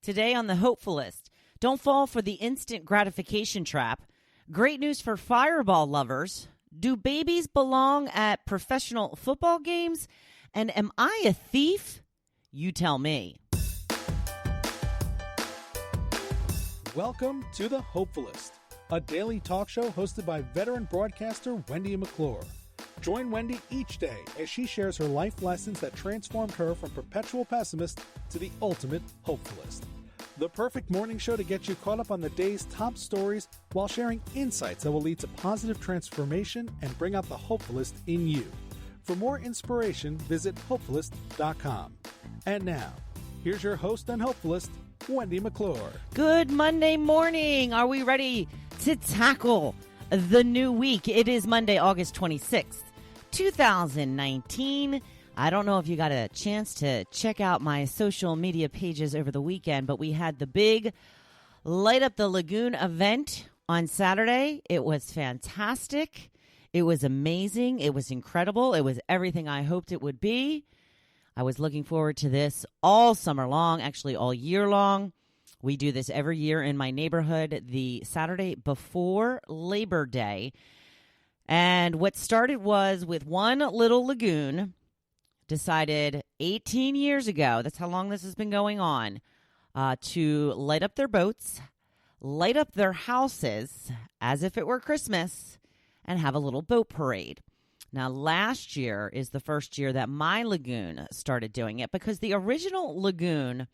Today on the Hopefulist, don't fall for the instant gratification trap. Great news for fireball lovers. Do babies belong at professional football games? And am I a thief? You tell me. Welcome to the Hopefulist, a daily talk show hosted by veteran broadcaster Wendy McClure. Join Wendy each day as she shares her life lessons that transformed her from perpetual pessimist to the ultimate hopefulist. The perfect morning show to get you caught up on the day's top stories while sharing insights that will lead to positive transformation and bring out the hopefulist in you. For more inspiration, visit hopefulist.com. And now, here's your host and hopefulist, Wendy McClure. Good Monday morning. Are we ready to tackle the new week? It is Monday, August 26th, 2019. I don't know if you got a chance to check out my social media pages over the weekend, but we had the big Light Up the Lagoon event on Saturday. It was fantastic. It was amazing. It was incredible. It was everything I hoped it would be. I was looking forward to this all summer long, actually all year long. We do this every year in my neighborhood, the Saturday before Labor Day. And what started was with one little lagoon decided 18 years ago, that's how long this has been going on, to light up their boats, light up their houses as if it were Christmas, and have a little boat parade. Now, last year is the first year that my lagoon started doing it, because the original lagoon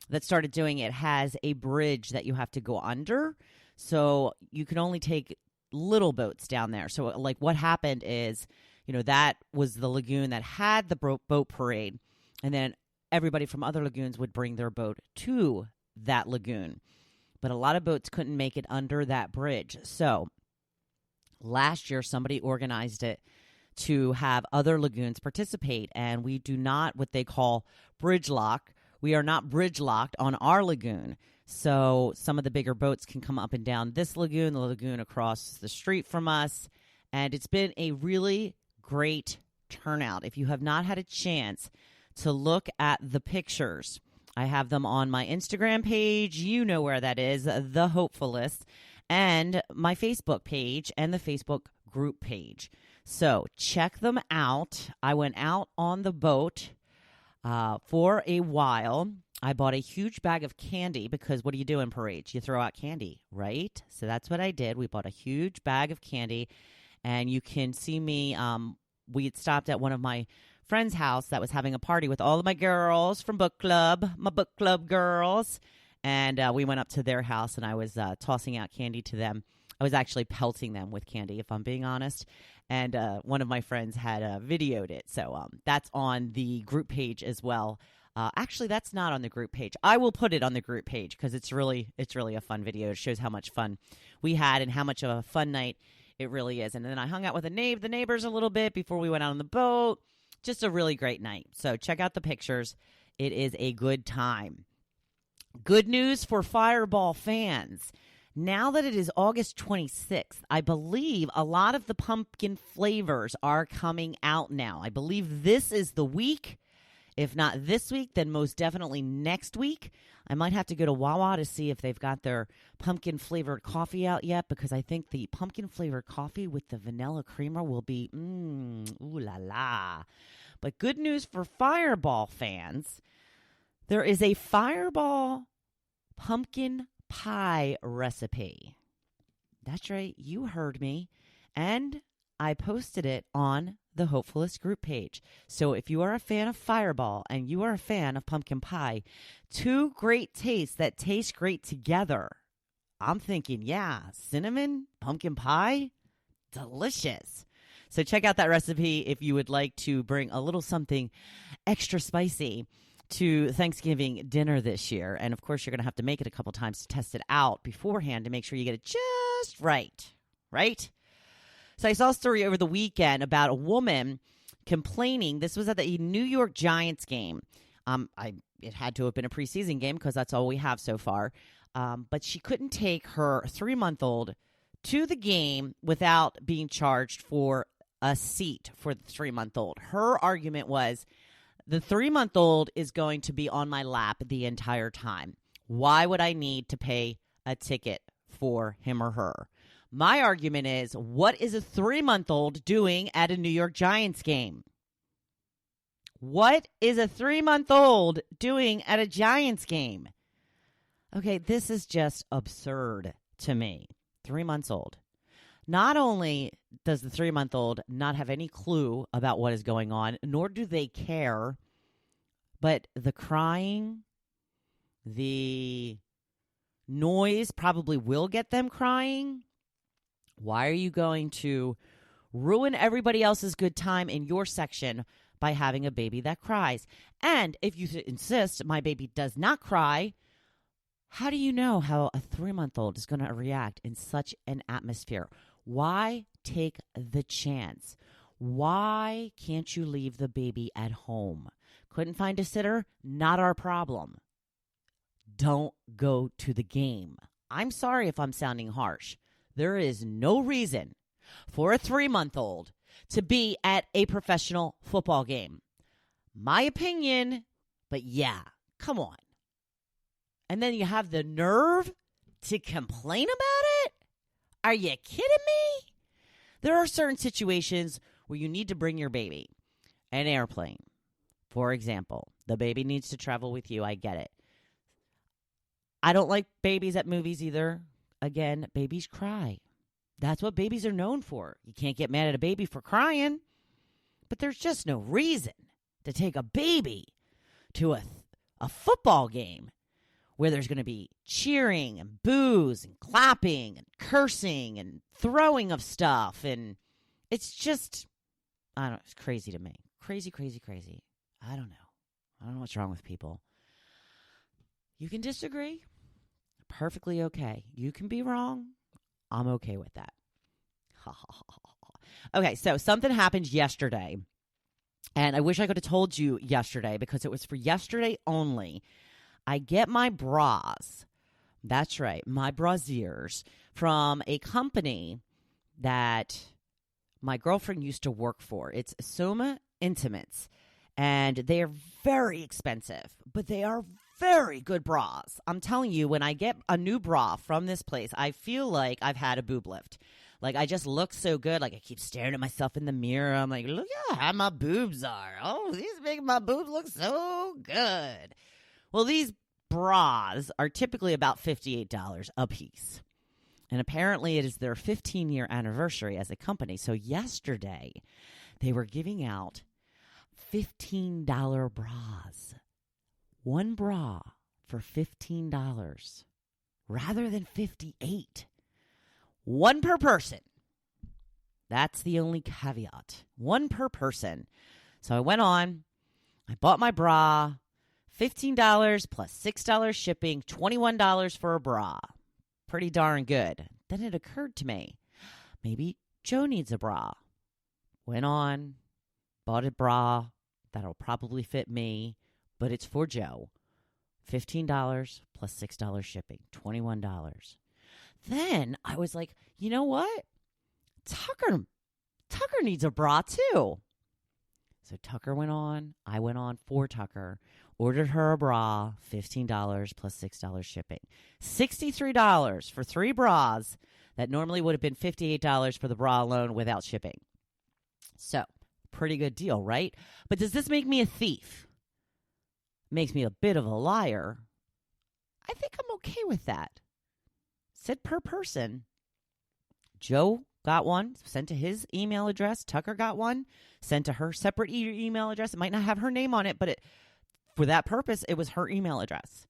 that started doing it has a bridge that you have to go under, so you can only take little boats down there. So, like, what happened is, that was the lagoon that had the boat parade, and then everybody from other lagoons would bring their boat to that lagoon. But a lot of boats couldn't make it under that bridge. So last year, somebody organized it to have other lagoons participate, and we do not what they call bridge lock. We are not bridge locked on our lagoon. So some of the bigger boats can come up and down this lagoon, the lagoon across the street from us, and it's been a really great turnout. If you have not had a chance to look at the pictures, I have them on my Instagram page. You know where that is, The Hopefulist, and my Facebook page and the Facebook group page. So check them out. I went out on the boat for a while. I bought a huge bag of candy because what do you do in parades? You throw out candy, right? So that's what I did. We bought a huge bag of candy. And you can see me, we had stopped at one of my friend's house that was having a party with all of my girls from book club, my book club girls. And we went up to their house, and I was tossing out candy to them. I was actually pelting them with candy, if I'm being honest. And one of my friends had videoed it. So that's on the group page as well. Actually, that's not on the group page. I will put it on the group page because it's really a fun video. It shows how much fun we had and how much of a fun night it really is. And then I hung out with the neighbors a little bit before we went out on the boat. Just a really great night. So check out the pictures. It is a good time. Good news for Fireball fans. Now that it is August 26th, I believe a lot of the pumpkin flavors are coming out now. I believe this is the week. If not this week, then most definitely next week. I might have to go to Wawa to see if they've got their pumpkin-flavored coffee out yet, because I think the pumpkin-flavored coffee with the vanilla creamer will be, ooh la la. But good news for Fireball fans. There is a Fireball pumpkin pie recipe. That's right, you heard me. And I posted it on the Hopefulist group page. So if you are a fan of Fireball and you are a fan of pumpkin pie, two great tastes that taste great together. I'm thinking, yeah, cinnamon, pumpkin pie, delicious. So check out that recipe if you would like to bring a little something extra spicy to Thanksgiving dinner this year. And of course, you're going to have to make it a couple times to test it out beforehand to make sure you get it just right, right? So I saw a story over the weekend about a woman complaining. This was at the New York Giants game. It had to have been a preseason game because that's all we have so far. But she couldn't take her 3-month-old to the game without being charged for a seat for the 3-month-old. Her argument was, the 3-month-old is going to be on my lap the entire time. Why would I need to pay a ticket for him or her? My argument is, what is a 3-month-old doing at a New York Giants game? What is a 3-month-old doing at a Giants game? Okay, this is just absurd to me. 3 months old. Not only does the 3-month-old not have any clue about what is going on, nor do they care, but the crying, the noise probably will get them crying. Why are you going to ruin everybody else's good time in your section by having a baby that cries? And if you insist my baby does not cry, how do you know how a 3-month-old is going to react in such an atmosphere? Why take the chance? Why can't you leave the baby at home? Couldn't find a sitter? Not our problem. Don't go to the game. I'm sorry if I'm sounding harsh. There is no reason for a 3-month-old to be at a professional football game. My opinion, but yeah, come on. And then you have the nerve to complain about it? Are you kidding me? There are certain situations where you need to bring your baby. An airplane, for example. The baby needs to travel with you. I get it. I don't like babies at movies either. Again, babies cry. That's what babies are known for. You can't get mad at a baby for crying. But there's just no reason to take a baby to a football game where there's going to be cheering and boos and clapping and cursing and throwing of stuff. And it's just, I don't know, it's crazy to me. Crazy, crazy, crazy. I don't know what's wrong with people. You can disagree. Perfectly okay. You can be wrong. I'm okay with that. Okay, so something happened yesterday. And I wish I could have told you yesterday because it was for yesterday only. I get my bras. That's right, my brasiers from a company that my girlfriend used to work for. It's Soma Intimates. And they are very expensive, but they are very good bras. I'm telling you, when I get a new bra from this place, I feel like I've had a boob lift. Like, I just look so good. Like, I keep staring at myself in the mirror. I'm like, look at how my boobs are. Oh, these make my boobs look so good. Well, these bras are typically about $58 a piece. And apparently it is their 15-year anniversary as a company. So yesterday, they were giving out $15 bras. One bra for $15 rather than $58. One per person. That's the only caveat. One per person. So I went on. I bought my bra. $15 plus $6 shipping. $21 for a bra. Pretty darn good. Then it occurred to me, maybe Joe needs a bra. Went on. Bought a bra that'll probably fit me, but it's for Joe. $15 plus $6 shipping, $21. Then I was like, you know what? Tucker needs a bra too. So Tucker went on. I went on for Tucker. Ordered her a bra, $15 plus $6 shipping. $63 for 3 bras that normally would have been $58 for the bra alone without shipping. So, pretty good deal, right? But does this make me a thief? Makes me a bit of a liar. I think I'm okay with that. Said per person. Joe got one, sent to his email address. Tucker got one, sent to her separate email address. It might not have her name on it, but for that purpose, it was her email address.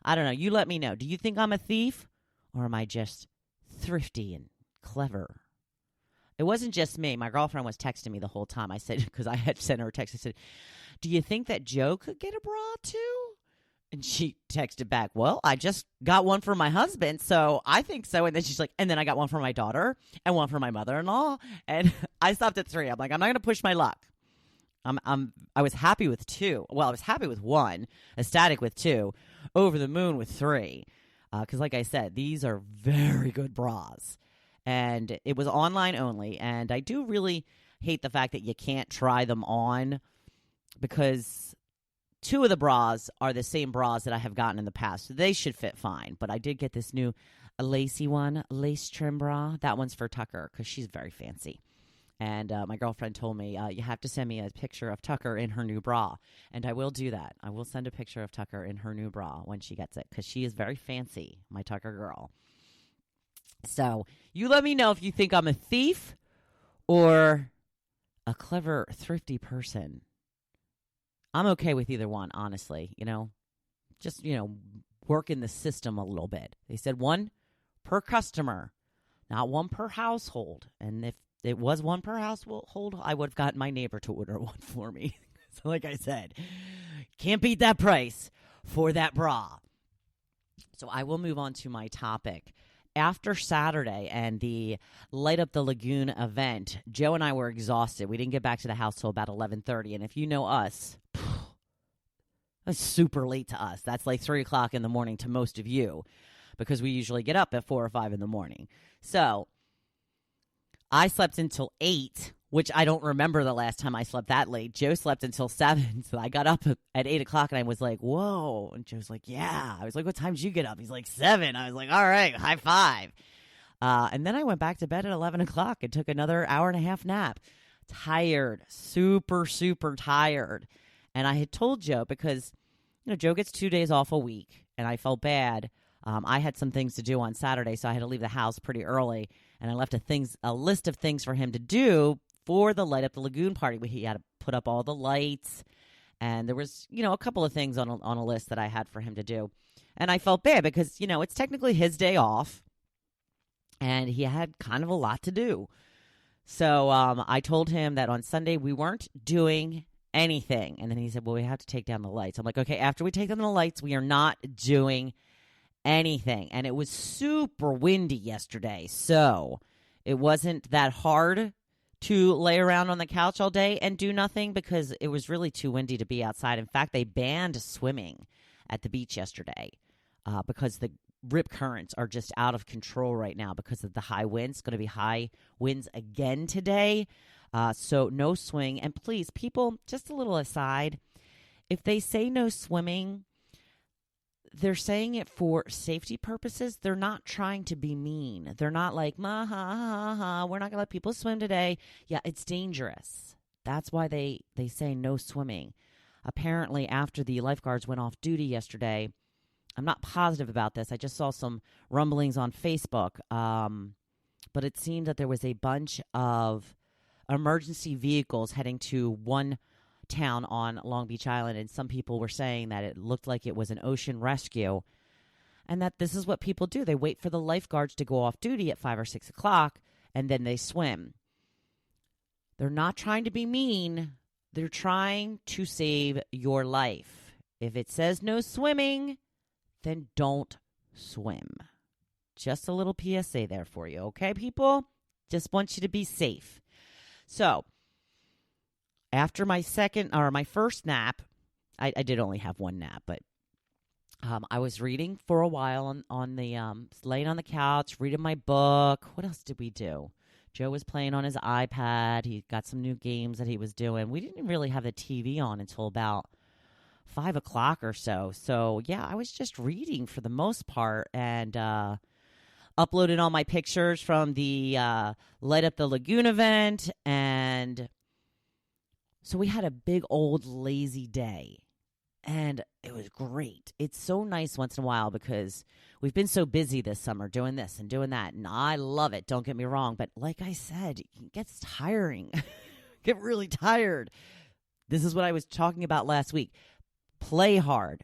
I don't know. You let me know. Do you think I'm a thief? Or am I just thrifty and clever? It wasn't just me. My girlfriend was texting me the whole time. I said, because I had sent her a text, I said, do you think that Joe could get a bra too? And she texted back, well, I just got one for my husband, so I think so. And then she's like, and then I got one for my daughter and one for my mother-in-law. And I stopped at 3. I'm like, I'm not going to push my luck. I was happy with 2. Well, I was happy with 1, ecstatic with 2, over the moon with 3. Because like I said, these are very good bras. And it was online only. And I do really hate the fact that you can't try them on because 2 of the bras are the same bras that I have gotten in the past. So they should fit fine. But I did get this new lacy one, lace trim bra. That one's for Tucker because she's very fancy. And my girlfriend told me, you have to send me a picture of Tucker in her new bra. And I will do that. I will send a picture of Tucker in her new bra when she gets it because she is very fancy, my Tucker girl. So you let me know if you think I'm a thief or a clever, thrifty person. I'm okay with either one, honestly. Just, work in the system a little bit. They said 1 per customer, not 1 per household. And if it was 1 per household, I would have gotten my neighbor to order one for me. So like I said, can't beat that price for that bra. So I will move on to my topic. After Saturday and the Light Up the Lagoon event, Joe and I were exhausted. We didn't get back to the house till about 11:30. And if you know us, that's super late to us. That's like 3 o'clock in the morning to most of you because we usually get up at 4 or 5 in the morning. So I slept until 8, which I don't remember the last time I slept that late. Joe slept until 7, so I got up at 8 o'clock, and I was like, whoa. And Joe's like, yeah. I was like, what time did you get up? He's like, 7. I was like, all right, high five. And then I went back to bed at 11 o'clock and took another hour-and-a-half nap. Tired, super, super tired. And I had told Joe because, Joe gets 2 days off a week, and I felt bad. I had some things to do on Saturday, so I had to leave the house pretty early. And I left a list of things for him to do for the Light Up the Lagoon party. He had to put up all the lights, and there was, a couple of things on a list that I had for him to do. And I felt bad because, it's technically his day off, and he had kind of a lot to do. So I told him that on Sunday we weren't doing anything. And then he said, well, we have to take down the lights. I'm like, okay, after we take down the lights, we are not doing anything. And it was super windy yesterday, so it wasn't that hard to lay around on the couch all day and do nothing because it was really too windy to be outside. In fact, they banned swimming at the beach yesterday because the rip currents are just out of control right now because of the high winds. It's going to be high winds again today, so no swimming. And please, people, just a little aside, if they say no swimming, they're saying it for safety purposes. They're not trying to be mean. They're not like, ha, ha, ha, we're not going to let people swim today. Yeah, it's dangerous. That's why they say no swimming. Apparently, after the lifeguards went off duty yesterday, I'm not positive about this. I just saw some rumblings on Facebook. But it seemed that there was a bunch of emergency vehicles heading to one town on Long Beach Island, and some people were saying that it looked like it was an ocean rescue, and that this is what people do. They wait for the lifeguards to go off duty at 5 or 6 o'clock, and then they swim. They're not trying to be mean. They're trying to save your life. If it says no swimming, then don't swim. Just a little PSA there for you, okay, people? Just want you to be safe. So, after my first nap, I did only have one nap, but I was reading for a while on the laying on the couch, reading my book. What else did we do? Joe was playing on his iPad. He got some new games that he was doing. We didn't really have the TV on until about 5 o'clock or so. So, yeah, I was just reading for the most part and uploaded all my pictures from the Light Up the Lagoon event, and so we had a big old lazy day, and it was great. It's so nice once in a while because we've been so busy this summer doing this and doing that, and I love it. Don't get me wrong, but like I said, it gets tiring. Get really tired. This is what I was talking about last week. Play hard,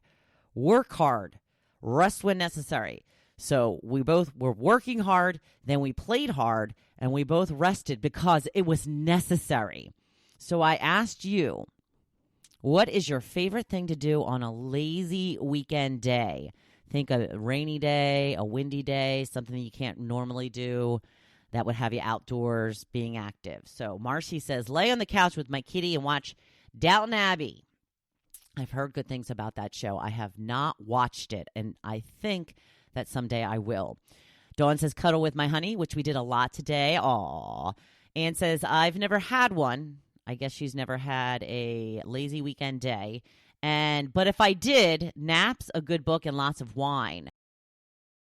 work hard, rest when necessary. So we both were working hard, then we played hard, and we both rested because it was necessary. So I asked you, what is your favorite thing to do on a lazy weekend day? Think a rainy day, a windy day, something that you can't normally do that would have you outdoors being active. So Marcy says, lay on the couch with my kitty and watch Downton Abbey. I've heard good things about that show. I have not watched it, and I think that someday I will. Dawn says, cuddle with my honey, which we did a lot today. Aw. Ann says, I've never had one. I guess she's never had a lazy weekend day. But if I did, naps, a good book, and lots of wine.